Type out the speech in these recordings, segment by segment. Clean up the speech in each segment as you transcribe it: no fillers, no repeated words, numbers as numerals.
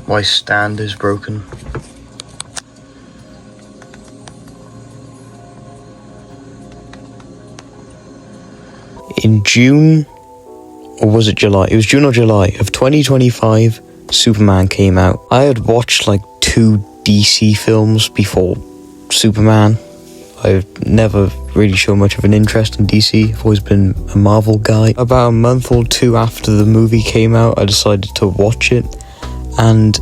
My stand is broken. In June, or was it July? It was June or July of 2025, Superman came out. I had watched like 2 DC films before Superman. I've never really shown much of an interest in DC. I've always been a Marvel guy. About a month or 2 after the movie came out, I decided to watch it, and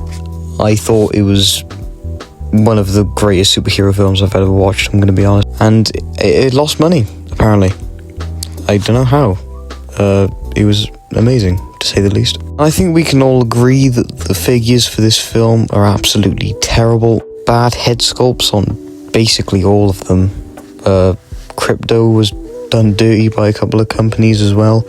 I thought it was one of the greatest superhero films I've ever watched, I'm going to be honest. And it lost money, apparently. I don't know how. It was amazing, to say the least. I think we can all agree that the figures for this film are absolutely terrible. Bad head sculpts on basically all of them. Krypto was done dirty by a couple of companies as well.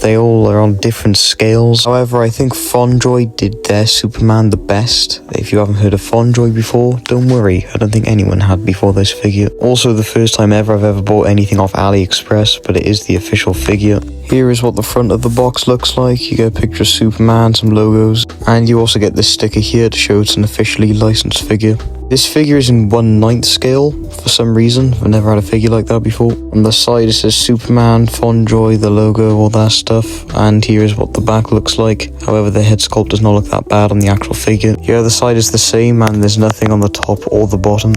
They all are on different scales. However, I think Fondjoy did their Superman the best. If you haven't heard of Fondjoy before, don't worry. I don't think anyone had before this figure. Also, the first time ever I've ever bought anything off AliExpress, but it is the official figure. Here is what the front of the box looks like. You get a picture of Superman, some logos, and you also get this sticker here to show it's an officially licensed figure. This figure is in 1/9 scale for some reason. I've never had a figure like that before. On the side it says Superman, Fondjoy, the logo, all that stuff. And here is what the back looks like. However, the head sculpt does not look that bad on the actual figure. The other side is the same, and there's nothing on the top or the bottom.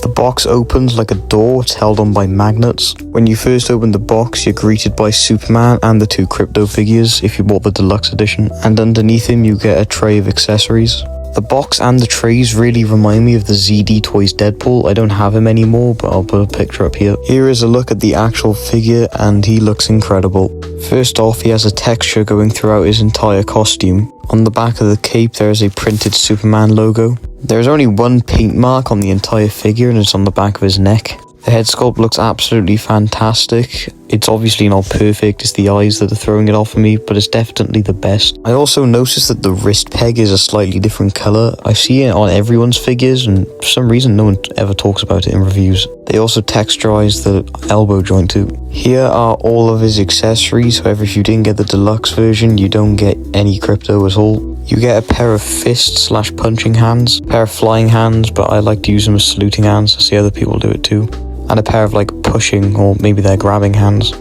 The box opens like a door. It's held on by magnets. When you first open the box, you're greeted by Superman and the 2 Krypto figures if you bought the deluxe edition. And underneath him you get a tray of accessories. The box and the trays really remind me of the ZD Toys Deadpool. I don't have him anymore, but I'll put a picture up here. Here is a look at the actual figure, and he looks incredible. First off, he has a texture going throughout his entire costume. On the back of the cape there is a printed Superman logo. There is only one paint mark on the entire figure, and it's on the back of his neck. The head sculpt looks absolutely fantastic. It's obviously not perfect, it's the eyes that are throwing it off of me, but it's definitely the best. I also noticed that the wrist peg is a slightly different colour. I see it on everyone's figures, and for some reason no one ever talks about it in reviews. They also texturized the elbow joint too. Here are all of his accessories. However, if you didn't get the deluxe version, you don't get any Krypto at all. You get a pair of fist/punching hands, a pair of flying hands, but I like to use them as saluting hands. I see other people do it too. And a pair of like pushing, or maybe they're grabbing hands.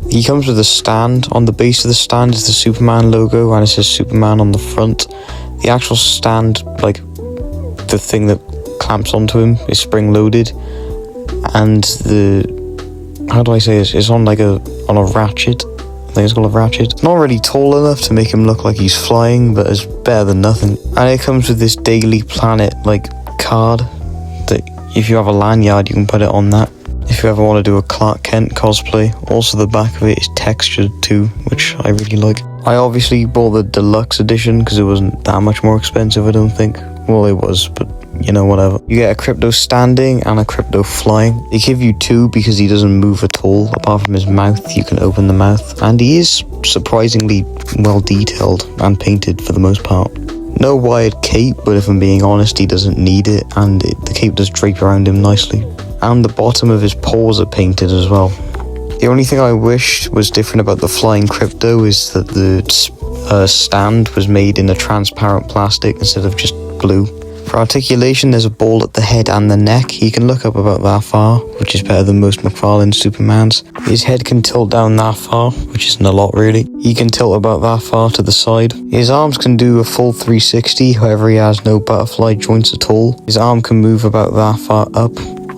He comes with a stand. On the base of the stand is the Superman logo, and it says Superman on the front. The actual stand, like the thing that clamps onto him, is spring loaded, and how do I say this? It's on a ratchet. I think it's called a ratchet. It's not really tall enough to make him look like he's flying, but it's better than nothing. And it comes with this Daily Planet card that if you have a lanyard you can put it on that if you ever want to do a Clark Kent cosplay. Also, the back of it is textured too, which I really like. I obviously bought the deluxe edition because it wasn't that much more expensive, I don't think. Well, it was, but you know, whatever. You get a Krypto standing and a Krypto flying. They give you 2 because he doesn't move at all. Apart from his mouth, you can open the mouth. And he is surprisingly well detailed and painted for the most part. No wired cape, but if I'm being honest, he doesn't need it. And the cape does drape around him nicely. And the bottom of his paws are painted as well. The only thing I wished was different about the flying Krypto is that the stand was made in a transparent plastic instead of just glue. For articulation, there's a ball at the head and the neck. He can look up about that far, which is better than most McFarlane Supermans. His head can tilt down that far, which isn't a lot really. He can tilt about that far to the side. His arms can do a full 360, however he has no butterfly joints at all. His arm can move about that far up.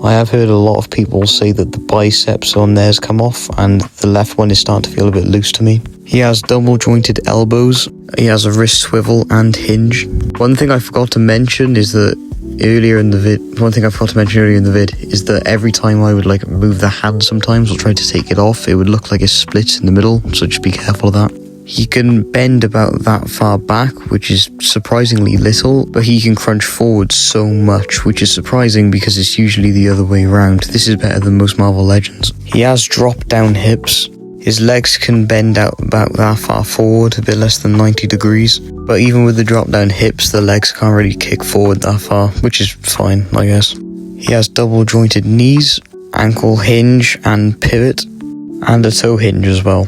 I have heard a lot of people say that the biceps on theirs come off, and the left one is starting to feel a bit loose to me. He has double jointed elbows. He has a wrist swivel and hinge. One thing I forgot to mention is that earlier in the vid is that every time I would move the hand sometimes or try to take it off, it would look like it splits in the middle, so just be careful of that. He can bend about that far back, which is surprisingly little, but he can crunch forward so much, which is surprising because it's usually the other way around. This is better than most Marvel Legends. He has drop-down hips. His legs can bend out about that far forward, a bit less than 90 degrees. But even with the drop-down hips, the legs can't really kick forward that far, which is fine, I guess. He has double-jointed knees, ankle hinge and pivot, and a toe hinge as well.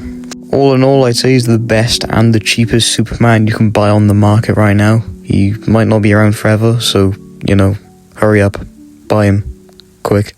All in all, I'd say he's the best and the cheapest Superman you can buy on the market right now. He might not be around forever, so, hurry up. Buy him. Quick.